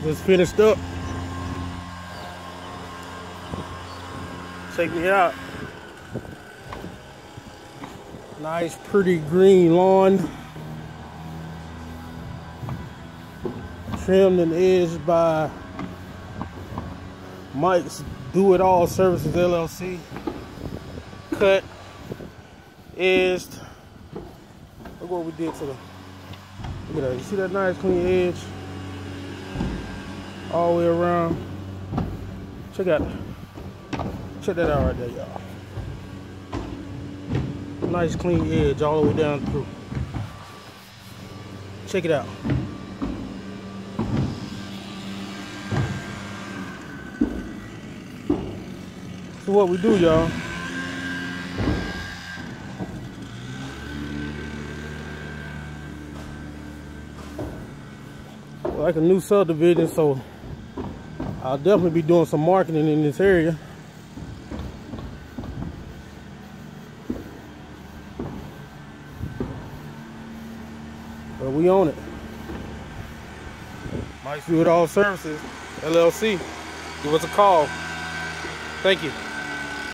Just finished up. Check me out. Nice, pretty green lawn. Trimmed and edged by Mike's Do It All Services LLC. Cut, edged. Look what we did to the. Look at that. You see that nice clean edge? All the way around. Check that out right there, y'all. Nice clean edge all the way down through. Check it out. So what we do, y'all, like a new subdivision, so I'll definitely be doing some marketing in this area. But we own it. Mike's Do It All Services LLC. Give us a call. Thank you.